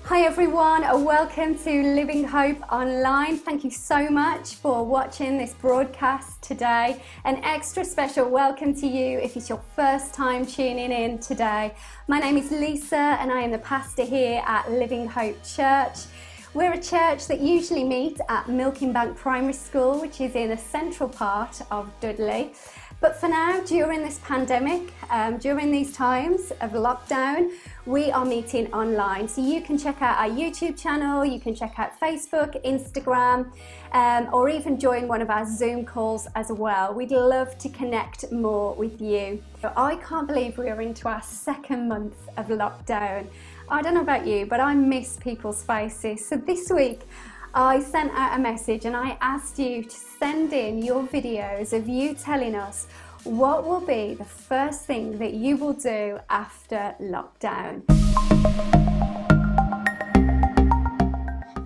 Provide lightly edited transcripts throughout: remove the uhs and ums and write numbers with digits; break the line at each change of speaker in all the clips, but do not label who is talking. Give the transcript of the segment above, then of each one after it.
Hi everyone, welcome to Living Hope Online. Thank you so much for watching this broadcast today. An extra special welcome to you if it's your first time tuning in today. My name is Lisa and I am the pastor here at Living Hope Church. We're a church that usually meets at Milking Bank Primary School, which is in a central part of Dudley. But for now, during this pandemic, during these times of lockdown, we are meeting online. So you can check out our YouTube channel, you can check out Facebook, Instagram, or even join one of our Zoom calls as well. We'd love to connect more with you. I can't believe we are into our second month of lockdown. I don't know about you, but I miss people's faces. So this week, I sent out a message and I asked you to send in your videos of you telling us what will be the first thing that you will do after lockdown.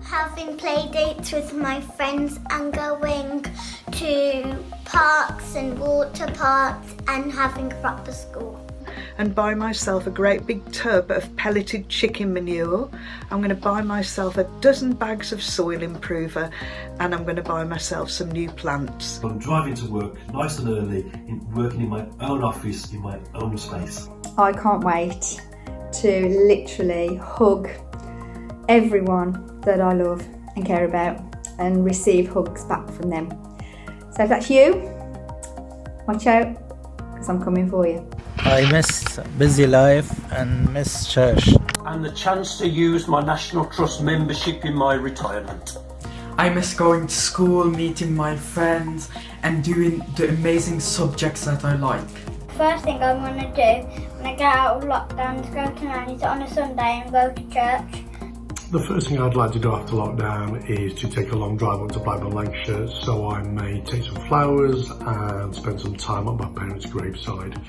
Having play dates with my friends and going to parks and water parks and having proper school.
And buy myself a great big tub of pelleted chicken manure. I'm going to buy myself a dozen bags of soil improver, and I'm going to buy myself some new plants.
I'm driving to work nice and early, working in my own office, in my own space.
I can't wait to literally hug everyone that I love and care about and receive hugs back from them. So if that's you, watch out, because I'm coming for you.
I miss busy life and miss church.
And the chance to use my National Trust membership in my retirement.
I miss going to school, meeting my friends and doing the amazing subjects that I like.
First thing I want to do when I get out of lockdown is go to Nanny's on a Sunday and go to church.
The first thing I'd like to do after lockdown is to take a long drive up to Blackburn Lancashire, so I may take some flowers and spend some time at my parents' graveside.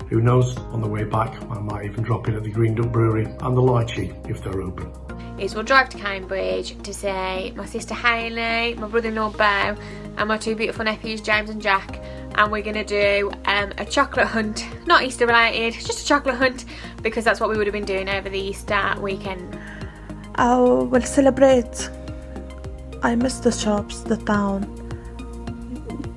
Who knows, on the way back I might even drop in at the Green Duck Brewery and the Lychee if they're open.
We'll drive to Cambridge to see my sister Hayley, my brother-in-law Beau and my two beautiful nephews James and Jack, and we're going to do a chocolate hunt, not Easter related, just a chocolate hunt, because that's what we would have been doing over the Easter weekend.
I will celebrate. I miss the shops, the town,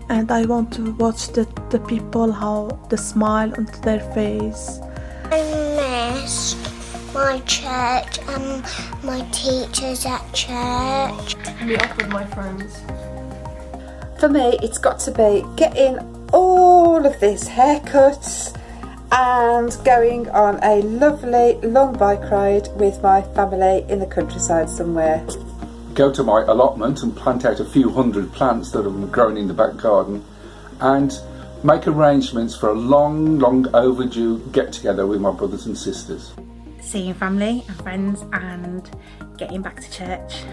and I want to watch the people, how they smile on their face.
I missed my church and my teachers at church.
Meet up with my friends.
For me, it's got to be getting all of these haircuts and going on a lovely long bike ride with my family in the countryside somewhere.
Go to my allotment and plant out a few hundred plants that have grown in the back garden, and make arrangements for a long overdue get together with my brothers and sisters.
Seeing family and friends and getting back to church,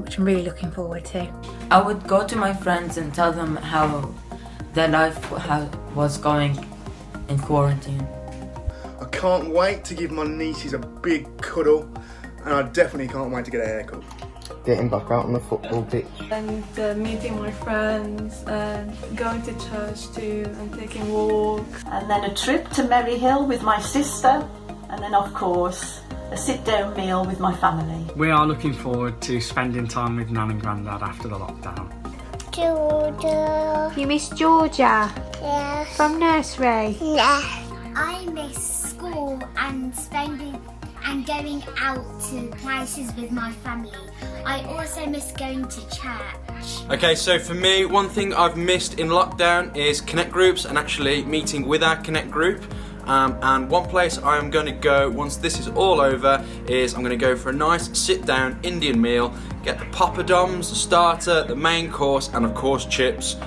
which I'm really looking forward to.
I would go to my friends and tell them how their life was going in quarantine.
I can't wait to give my nieces a big cuddle, and I definitely can't wait to get a haircut.
Getting back out on the football pitch.
And meeting my friends and going to church too and taking walks.
And then a trip to Maryhill with my sister, and then of course a sit-down meal with my family.
We are looking forward to spending time with Nan and Grandad after the lockdown.
Georgia.
You miss Georgia?
Yes.
From nursery?
Yes. I miss school and going out to places with my family. I also miss going to church.
Okay, so for me, one thing I've missed in lockdown is Connect groups and actually meeting with our Connect group. And one place I am going to go once this is all over is I'm going to go for a nice sit-down Indian meal, get the poppadoms, the starter, the main course, and of course chips.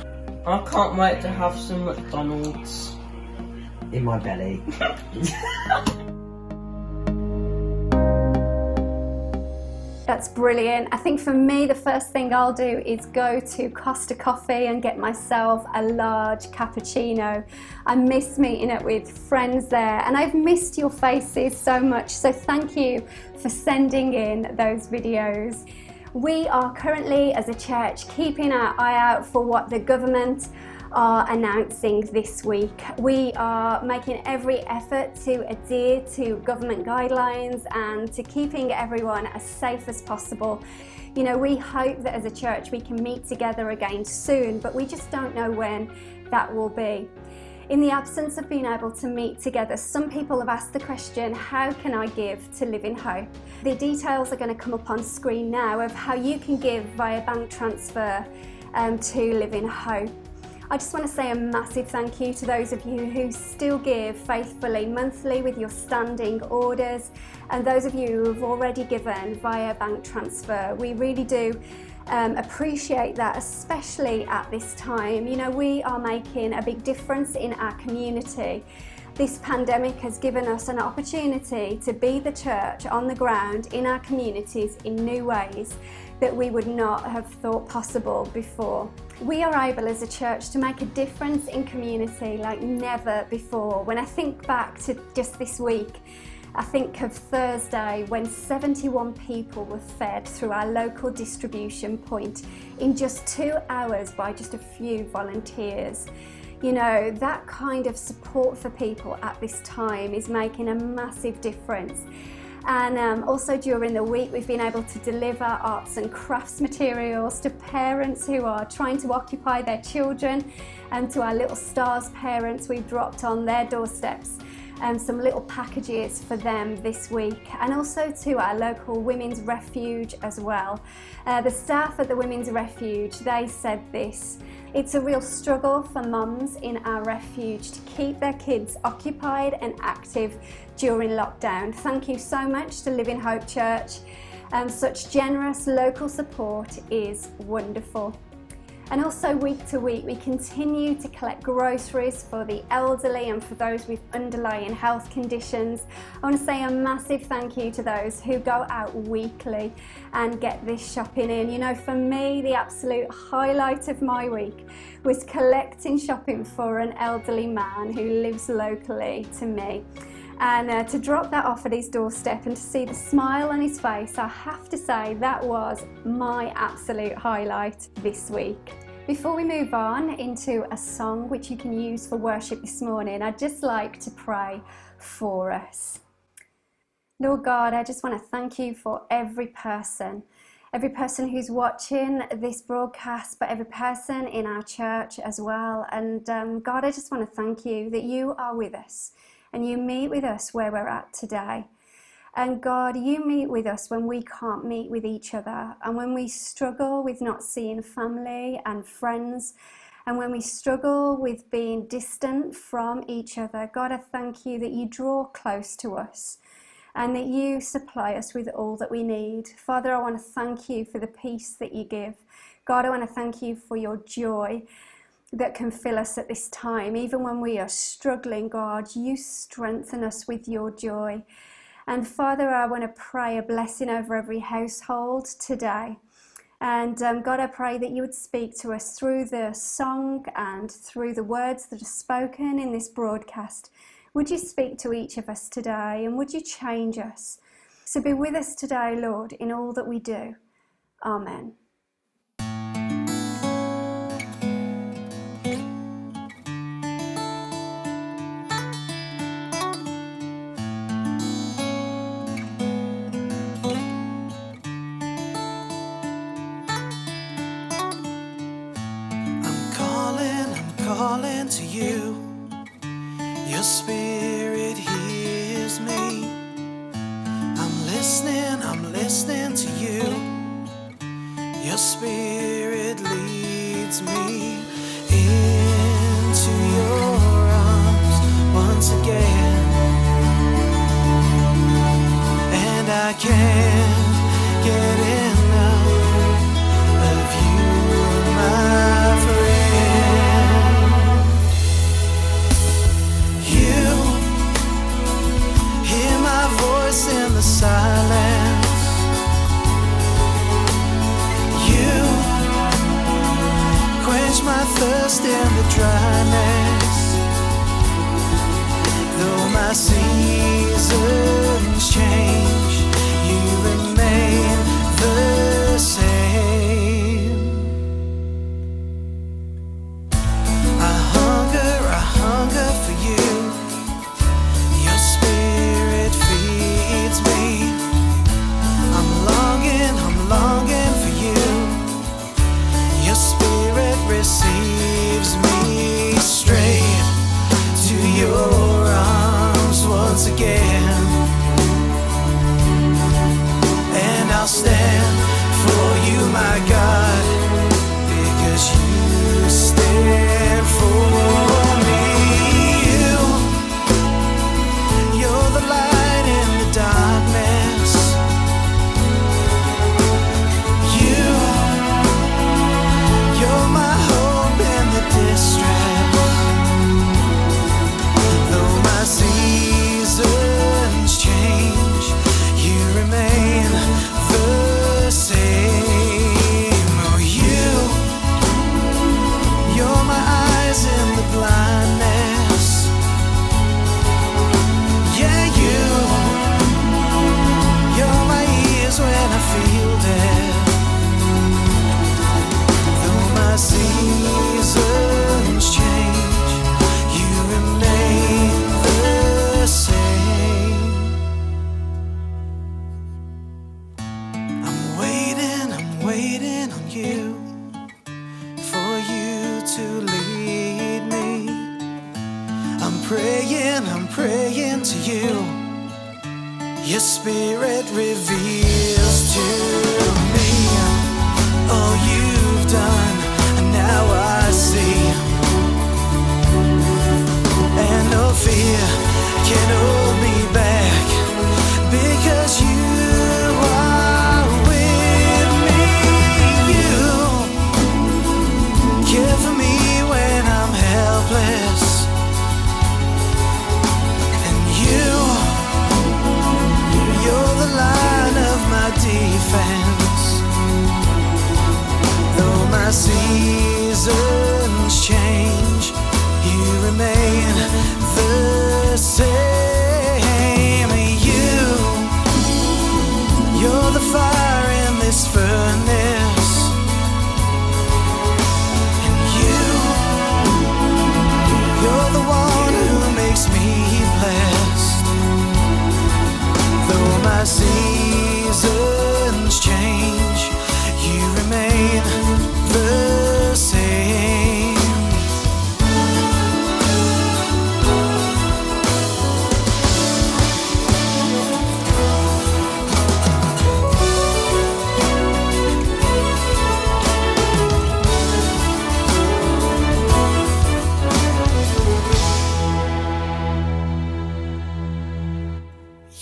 I can't wait to have some McDonald's
in my belly.
That's brilliant. I think for me, the first thing I'll do is go to Costa Coffee and get myself a large cappuccino. I miss meeting up with friends there, and I've missed your faces so much, so thank you for sending in those videos. We are currently, as a church, keeping our eye out for what the government are announcing this week. We are making every effort to adhere to government guidelines and to keeping everyone as safe as possible. You know, we hope that as a church we can meet together again soon, but we just don't know when that will be. In the absence of being able to meet together, some people have asked the question, how can I give to Living Hope? The details are going to come up on screen now of how you can give via bank transfer to Living Hope. I just want to say a massive thank you to those of you who still give faithfully monthly with your standing orders, and those of you who have already given via bank transfer. We really do appreciate that, especially at this time. You know, we are making a big difference in our community. This pandemic has given us an opportunity to be the church on the ground in our communities in new ways that we would not have thought possible before. We are able as a church to make a difference in community like never before. When I think back to just this week, I think of Thursday when 71 people were fed through our local distribution point in just 2 hours by just a few volunteers. You know, that kind of support for people at this time is making a massive difference. And also during the week we've been able to deliver arts and crafts materials to parents who are trying to occupy their children, and to our Little Stars parents we've dropped on their doorsteps some little packages for them this week, and also to our local Women's Refuge as well. The staff at the Women's Refuge, they said this: it's a real struggle for mums in our refuge to keep their kids occupied and active during lockdown. Thank you so much to Living Hope Church. Such generous local support is wonderful. And also week to week we continue to collect groceries for the elderly and for those with underlying health conditions. I want to say a massive thank you to those who go out weekly and get this shopping in. You know, for me the absolute highlight of my week was collecting shopping for an elderly man who lives locally to me. And to drop that off at his doorstep and to see the smile on his face, I have to say that was my absolute highlight this week. Before we move on into a song which you can use for worship this morning, I'd just like to pray for us. Lord God, I just want to thank you for every person who's watching this broadcast, but every person in our church as well. And God, I just want to thank you that you are with us and you meet with us where we're at today. And God, you meet with us when we can't meet with each other, and when we struggle with not seeing family and friends, and when we struggle with being distant from each other. God, I thank you that you draw close to us and that you supply us with all that we need. Father, I want to thank you for the peace that you give. God, I want to thank you for your joy that can fill us at this time. Even when we are struggling, God, you strengthen us with your joy. And Father, I want to pray a blessing over every household today. And God, I pray that you would speak to us through the song and through the words that are spoken in this broadcast. Would you speak to each of us today, and would you change us? So be with us today, Lord, in all that we do. Amen.
Calling to you, your spirit hears me. I'm listening to you, your spirit leads me into your arms once again, and I can't get enough of you, my friend. In the silence, thirst in the dryness. Though my seasons change, you remain the same. I hunger for you. Your spirit feeds me. I'm longing for you. Your spirit receives me straight to your arms once again. And I'll stand for you, my God, because you stand for me. You're the light in the darkness. You're my hope in the distress. Though my seasons change, you remain the same. Oh, you're my eyes in the blindness. Yeah, you're my ears when I feel dead. Though my seasons change, you remain the same. I'm waiting on you, for you to lead me. I'm praying to you. Your spirit reveals to me all you've done, and now I see. And no fear can hold me back, because you are with me. You care for me when I'm helpless, and you're the line of my defense. Though my seasons change, you remain the same. You're the fire in this furnace, and you're the one who makes me blessed. Though my seasons change, you remain the same.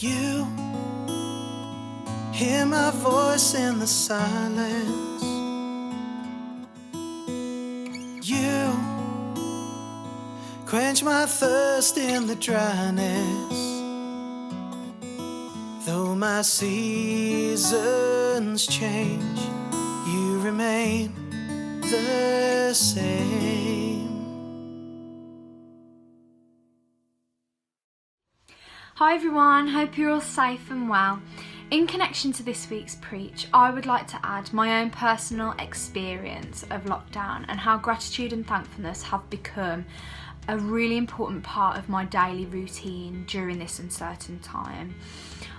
You hear my voice in the silence. You quench my thirst in the dryness. Though my seasons change, you remain the same.
Hi everyone, hope you're all safe and well. In connection to this week's preach, I would like to add my own personal experience of lockdown and how gratitude and thankfulness have become a really important part of my daily routine during this uncertain time.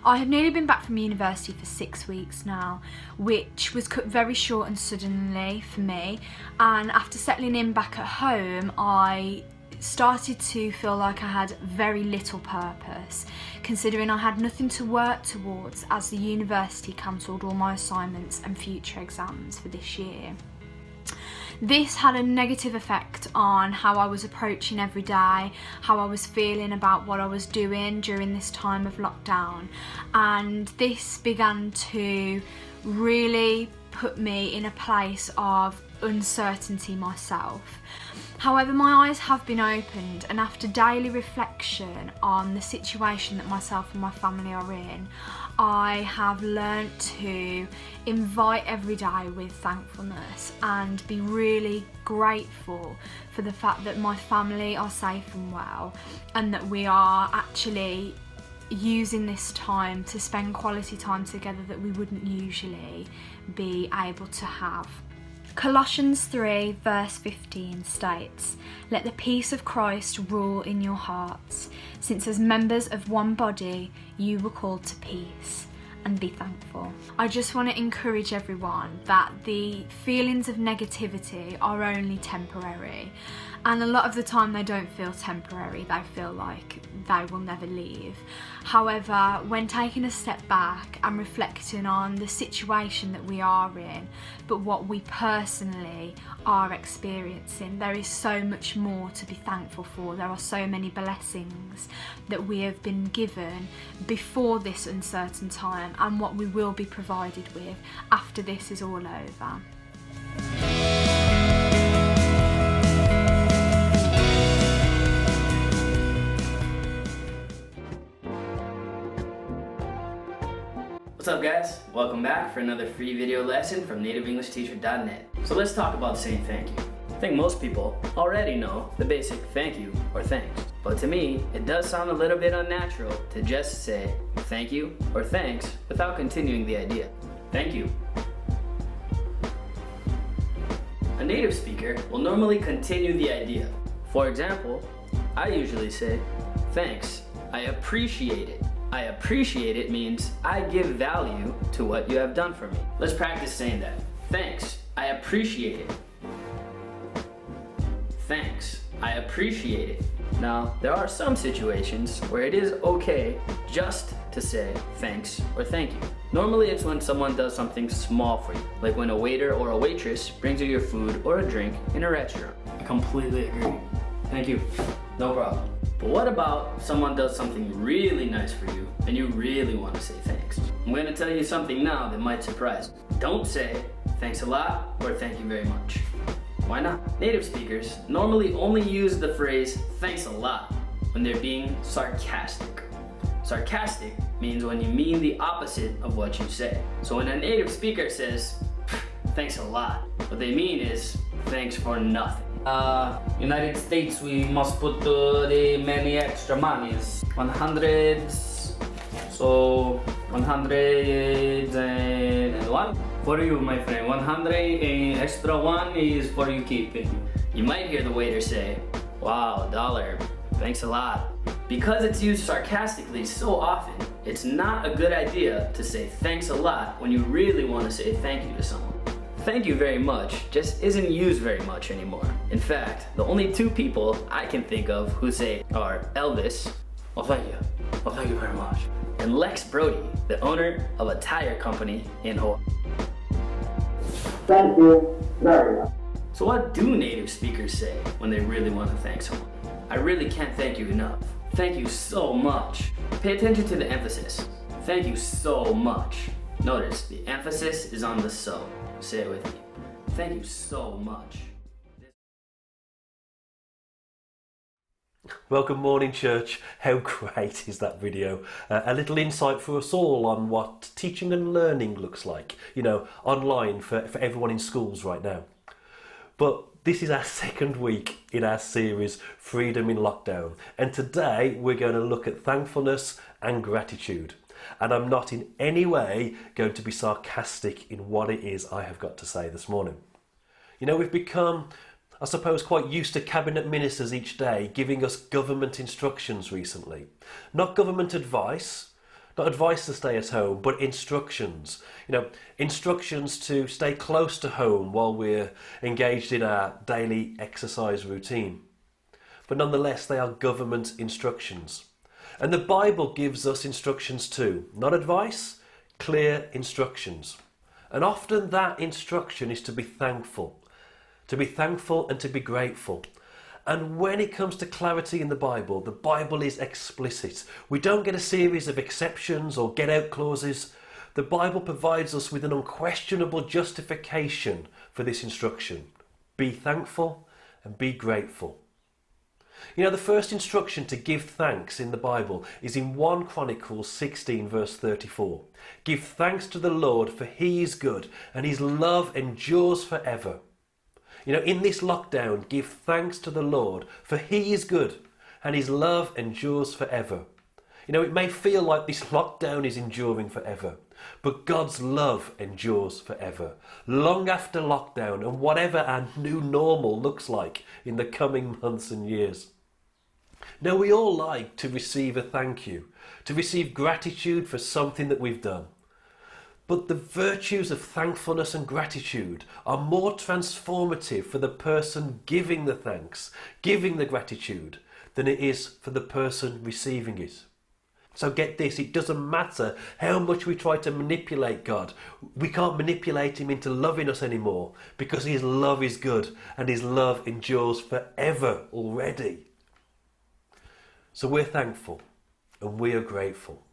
I have nearly been back from university for 6 weeks now, which was cut very short and suddenly for me, and after settling in back at home, I started to feel like I had very little purpose, considering I had nothing to work towards as the university cancelled all my assignments and future exams for this year. This had a negative effect on how I was approaching every day, how I was feeling about what I was doing during this time of lockdown, and this began to really put me in a place of uncertainty myself. However, my eyes have been opened, and after daily reflection on the situation that myself and my family are in, I have learnt to invite every day with thankfulness and be really grateful for the fact that my family are safe and well, and that we are actually using this time to spend quality time together that we wouldn't usually be able to have. Colossians 3 verse 15 states, "Let the peace of Christ rule in your hearts, since as members of one body you were called to peace, and be thankful." I just want to encourage everyone that the feelings of negativity are only temporary, and a lot of the time they don't feel temporary, they feel like they will never leave. However, when taking a step back and reflecting on the situation that we are in, but what we personally are experiencing, there is so much more to be thankful for. There are so many blessings that we have been given before this uncertain time, and what we will be provided with after this is all over.
What's up guys? Welcome back for another free video lesson from nativeenglishteacher.net. So let's talk about saying thank you. I think most people already know the basic thank you or thanks. But to me, it does sound a little bit unnatural to just say thank you or thanks without continuing the idea. Thank you. A native speaker will normally continue the idea. For example, I usually say, "Thanks, I appreciate it." I appreciate it means I give value to what you have done for me. Let's practice saying that. Thanks, I appreciate it. Thanks, I appreciate it. Now, there are some situations where it is okay just to say thanks or thank you. Normally it's when someone does something small for you, like when a waiter or a waitress brings you your food or a drink in a restaurant. I completely agree. Thank you. No problem. But what about someone does something really nice for you and you really want to say thanks? I'm going to tell you something now that might surprise you. Don't say thanks a lot or thank you very much. Why not? Native speakers normally only use the phrase thanks a lot when they're being sarcastic. Sarcastic means when you mean the opposite of what you say. So when a native speaker says thanks a lot, what they mean is thanks for nothing.
United States, we must put the many extra monies. 100s, so 101. For you, my friend, 100 extra one is for you keeping.
You might hear the waiter say, "Wow, $1, thanks a lot." Because it's used sarcastically so often, it's not a good idea to say thanks a lot when you really want to say thank you to someone. Thank you very much just isn't used very much anymore. In fact, the only two people I can think of who say are Elvis, "Oh thank you, oh thank you very much," and Lex Brody, the owner of a tire company in Hawaii.
Thank you very much.
So what do native speakers say when they really want to thank someone? I really can't thank you enough. Thank you so much. Pay attention to the emphasis. Thank you so much. Notice the emphasis is on the so. Say it with me. Thank you so much.
Well, good morning, church. How great is that video? A little insight for us all on what teaching and learning looks like, you know, online for everyone in schools right now. But this is our second week in our series, Freedom in Lockdown. And today we're going to look at thankfulness and gratitude. And I'm not in any way going to be sarcastic in what it is I have got to say this morning. You know, we've become, I suppose, quite used to cabinet ministers each day giving us government instructions recently. Not government advice, not advice to stay at home, but instructions. You know, instructions to stay close to home while we're engaged in our daily exercise routine. But nonetheless, they are government instructions. And the Bible gives us instructions too. Not advice, clear instructions. And often that instruction is to be thankful. To be thankful and to be grateful. And when it comes to clarity in the Bible is explicit. We don't get a series of exceptions or get out clauses. the Bible provides us with an unquestionable justification for this instruction. Be thankful and be grateful. You know, the first instruction to give thanks in the Bible is in 1 Chronicles 16 verse 34. Give thanks to the Lord, for he is good and his love endures forever. You know, in this lockdown, give thanks to the Lord, for he is good and his love endures forever. You know, it may feel like this lockdown is enduring forever, but God's love endures forever, long after lockdown and whatever our new normal looks like in the coming months and years. Now, we all like to receive a thank you, to receive gratitude for something that we've done. But the virtues of thankfulness and gratitude are more transformative for the person giving the thanks, giving the gratitude, than it is for the person receiving it. So get this, it doesn't matter how much we try to manipulate God. We can't manipulate him into loving us anymore, because his love is good and his love endures forever already. So we're thankful and we are grateful.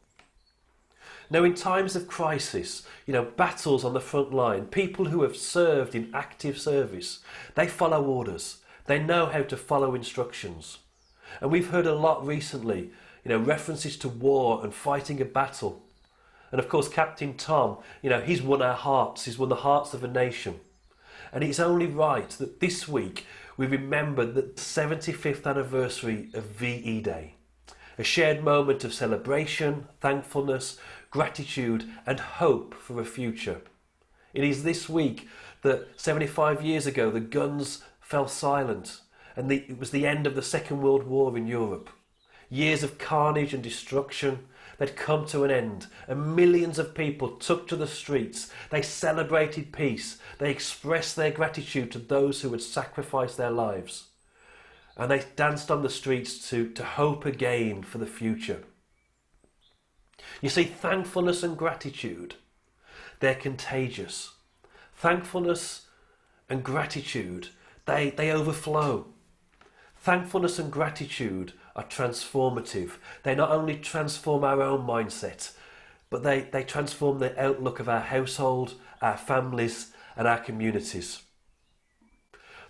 Now, in times of crisis, you know, battles on the front line, people who have served in active service, they follow orders. They know how to follow instructions. And we've heard a lot recently, you know, references to war and fighting a battle. And of course, Captain Tom, you know, he's won our hearts. He's won the hearts of a nation. And it's only right that this week we remember the 75th anniversary of VE Day. A shared moment of celebration, thankfulness, gratitude and hope for a future. It is this week that 75 years ago the guns fell silent and it was the end of the Second World War in Europe. Years of carnage and destruction that come to an end, and millions of people took to the streets. They celebrated peace. They expressed their gratitude to those who had sacrificed their lives. And they danced on the streets to hope again for the future. You see, thankfulness and gratitude, they're contagious. Thankfulness and gratitude, they overflow. Thankfulness and gratitude are transformative. They not only transform our own mindset, but they transform the outlook of our household, our families and our communities.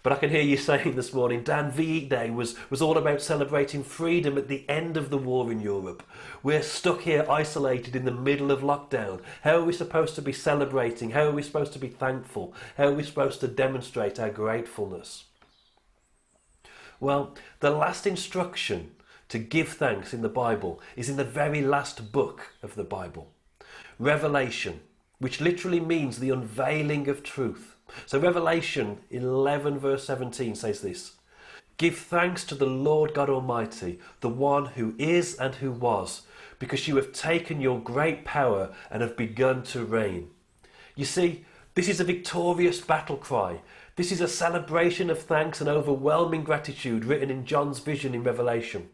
But I can hear you saying this morning, Dan, VE Day was all about celebrating freedom at the end of the war in Europe. We're stuck here isolated in the middle of lockdown. How are we supposed to be celebrating? How are we supposed to be thankful? How are we supposed to demonstrate our gratefulness? Well, the last instruction to give thanks in the Bible is in the very last book of the Bible, Revelation, which literally means the unveiling of truth. So Revelation 11 verse 17 says this: Give thanks to the Lord God Almighty, the one who is and who was, because you have taken your great power and have begun to reign. You see, this is a victorious battle cry. This is a celebration of thanks and overwhelming gratitude written in John's vision in Revelation.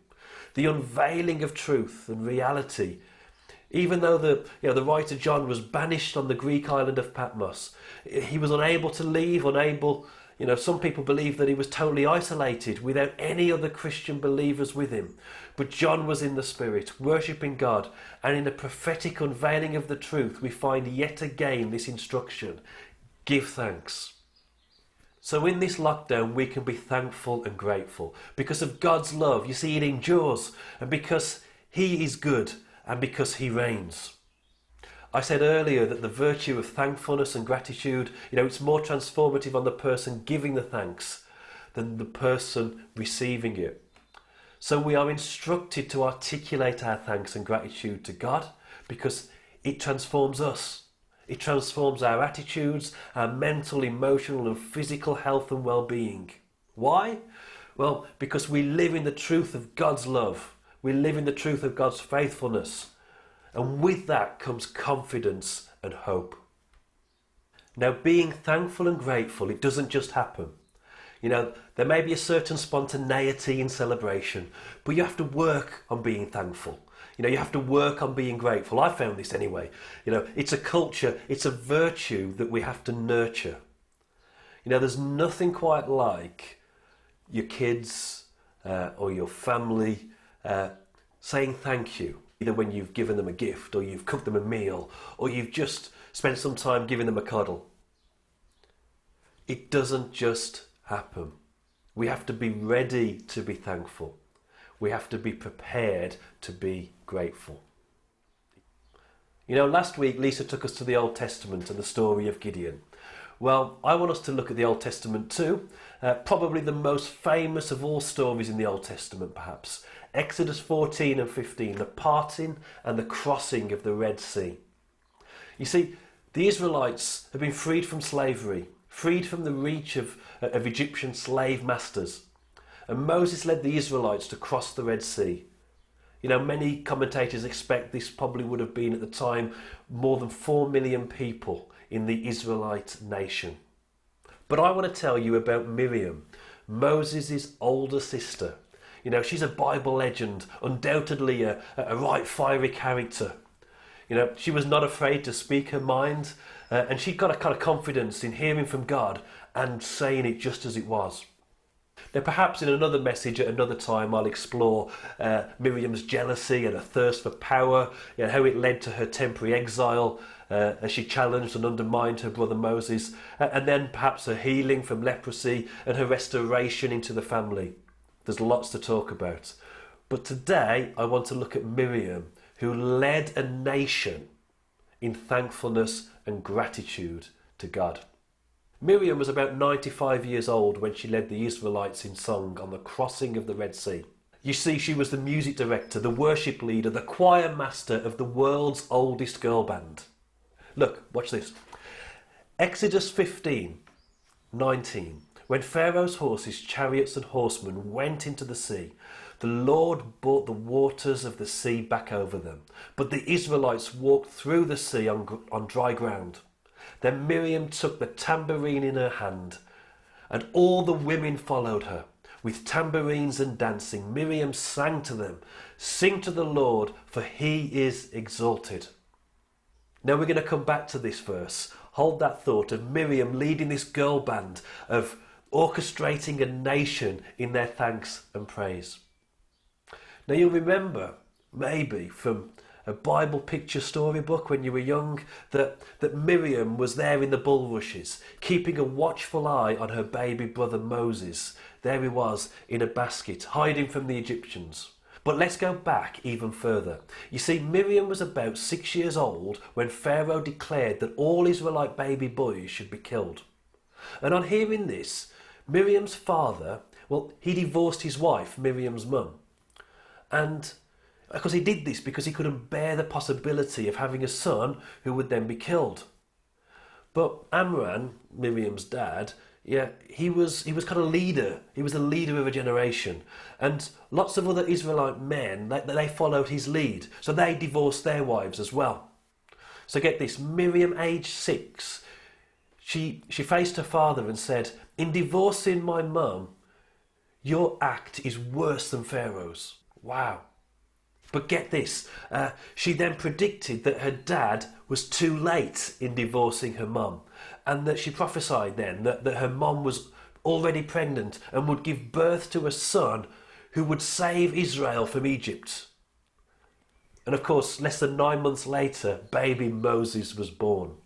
The unveiling of truth and reality. Even though the writer John was banished on the Greek island of Patmos, he was unable to leave, some people believe that he was totally isolated without any other Christian believers with him. But John was in the Spirit, worshipping God, and in the prophetic unveiling of the truth, we find yet again this instruction: give thanks. So in this lockdown, we can be thankful and grateful because of God's love. You see, it endures, and because he is good, and because he reigns. I said earlier that the virtue of thankfulness and gratitude, it's more transformative on the person giving the thanks than the person receiving it. So we are instructed to articulate our thanks and gratitude to God because it transforms us. It transforms our attitudes, our mental, emotional and physical health and well-being. Why? Well, because we live in the truth of God's love. We live in the truth of God's faithfulness. And with that comes confidence and hope. Now, being thankful and grateful, it doesn't just happen. There may be a certain spontaneity in celebration, but you have to work on being thankful. You have to work on being grateful. I found this anyway. It's a culture, it's a virtue that we have to nurture. There's nothing quite like your kids or your family saying thank you. Either when you've given them a gift, or you've cooked them a meal, or you've just spent some time giving them a cuddle. It doesn't just happen. We have to be ready to be thankful. We have to be prepared to be grateful. You know, last week Lisa took us to the Old Testament and the story of Gideon. Well, I want us to look at the Old Testament too. Probably the most famous of all stories in the Old Testament, perhaps. Exodus 14 and 15, the parting and the crossing of the Red Sea. You see, the Israelites have been freed from slavery, freed from the reach of Egyptian slave masters. And Moses led the Israelites to cross the Red Sea. You know, many commentators expect this probably would have been at the time more than 4 million people in the Israelite nation. But I want to tell you about Miriam, Moses' older sister. You know, she's a Bible legend, undoubtedly a right fiery character. You know, she was not afraid to speak her mind, and she got a kind of confidence in hearing from God and saying it just as it was. Now, perhaps in another message at another time, I'll explore Miriam's jealousy and her thirst for power, you know, how it led to her temporary exile as she challenged and undermined her brother Moses, and then perhaps her healing from leprosy and her restoration into the family. There's lots to talk about. But today, I want to look at Miriam, who led a nation in thankfulness and gratitude to God. Miriam was about 95 years old when she led the Israelites in song on the crossing of the Red Sea. You see, she was the music director, the worship leader, the choir master of the world's oldest girl band. Look, watch this. Exodus 15:19. When Pharaoh's horses, chariots and horsemen went into the sea, the Lord brought the waters of the sea back over them. But the Israelites walked through the sea on dry ground. Then Miriam took the tambourine in her hand, and all the women followed her. With tambourines and dancing, Miriam sang to them, "Sing to the Lord, for he is exalted." Now we're going to come back to this verse. Hold that thought of Miriam leading this girl band, of orchestrating a nation in their thanks and praise. Now you'll remember, maybe from a Bible picture storybook when you were young, that Miriam was there in the bulrushes, keeping a watchful eye on her baby brother Moses. There he was in a basket, hiding from the Egyptians. But let's go back even further. You see, Miriam was about 6 years old when Pharaoh declared that all Israelite baby boys should be killed. And on hearing this, Miriam's father, well, he divorced his wife, Miriam's mum. And because he did this because he couldn't bear the possibility of having a son who would then be killed. But Amram, Miriam's dad, he was kind of leader. He was the leader of a generation. And lots of other Israelite men, they followed his lead. So they divorced their wives as well. So get this, Miriam, aged 6, she faced her father and said, "In divorcing my mum, your act is worse than Pharaoh's." Wow. But get this, she then predicted that her dad was too late in divorcing her mum, and that she prophesied then that her mum was already pregnant and would give birth to a son who would save Israel from Egypt. And of course, less than 9 months later, baby Moses was born.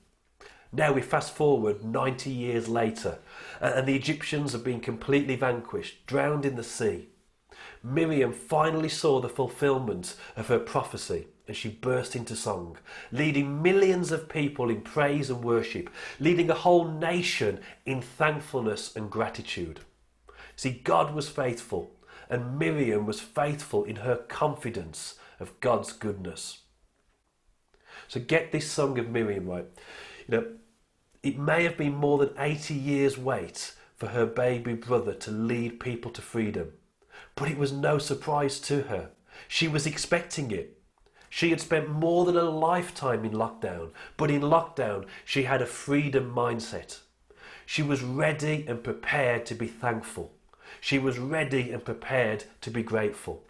Now we fast forward 90 years later, and the Egyptians have been completely vanquished, drowned in the sea. Miriam finally saw the fulfillment of her prophecy, and she burst into song, leading millions of people in praise and worship, leading a whole nation in thankfulness and gratitude. See, God was faithful, and Miriam was faithful in her confidence of God's goodness. So get this song of Miriam right. You know, it may have been more than 80 years' wait for her baby brother to lead people to freedom. But it was no surprise to her. She was expecting it. She had spent more than a lifetime in lockdown, but in lockdown she had a freedom mindset. She was ready and prepared to be thankful. She was ready and prepared to be grateful.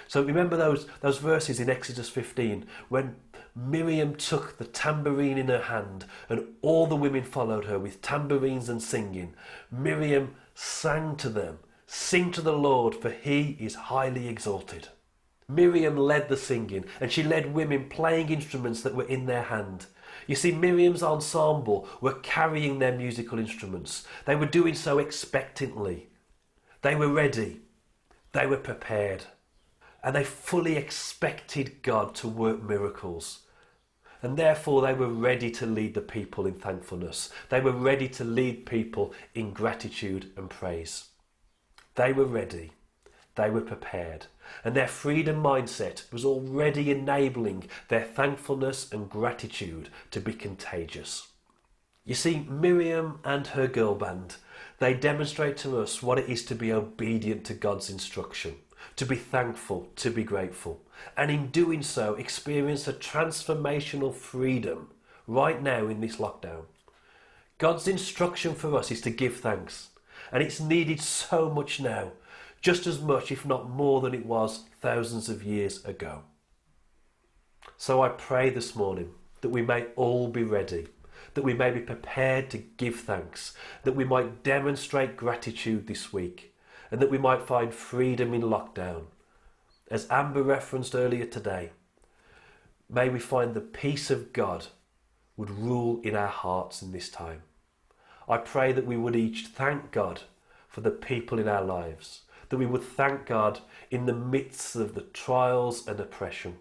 So remember those verses in Exodus 15 when Miriam took the tambourine in her hand and all the women followed her with tambourines and singing. Miriam sang to them, "Sing to the Lord, for he is highly exalted." Miriam led the singing, and she led women playing instruments that were in their hand. You see, Miriam's ensemble were carrying their musical instruments. They were doing so expectantly. They were ready. They were prepared. And they fully expected God to work miracles. And therefore they were ready to lead the people in thankfulness. They were ready to lead people in gratitude and praise. They were ready. They were prepared. And their freedom mindset was already enabling their thankfulness and gratitude to be contagious. You see, Miriam and her girl band, they demonstrate to us what it is to be obedient to God's instruction, to be thankful, to be grateful, and in doing so experience a transformational freedom right now in this lockdown. God's instruction for us is to give thanks, and it's needed so much now, just as much if not more than it was thousands of years ago. So I pray this morning that we may all be ready, that we may be prepared to give thanks, that we might demonstrate gratitude this week, and that we might find freedom in lockdown. As Amber referenced earlier today, may we find the peace of God would rule in our hearts in this time. I pray that we would each thank God for the people in our lives, that we would thank God in the midst of the trials and oppression.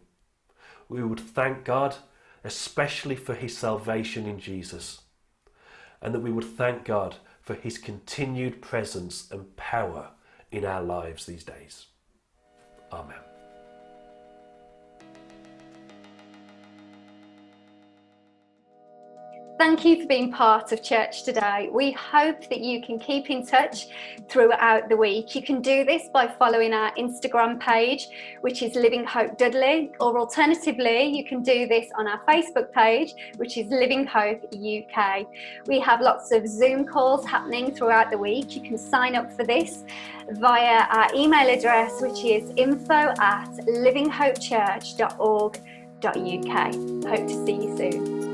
We would thank God especially for his salvation in Jesus, and that we would thank God for his continued presence and power in our lives these days. Amen.
Thank you for being part of church today. We hope that you can keep in touch throughout the week. You can do this by following our Instagram page, which is Living Hope Dudley, or alternatively, you can do this on our Facebook page, which is Living Hope UK. We have lots of Zoom calls happening throughout the week. You can sign up for this via our email address, which is info@livinghopechurch.org.uk. Hope to see you soon.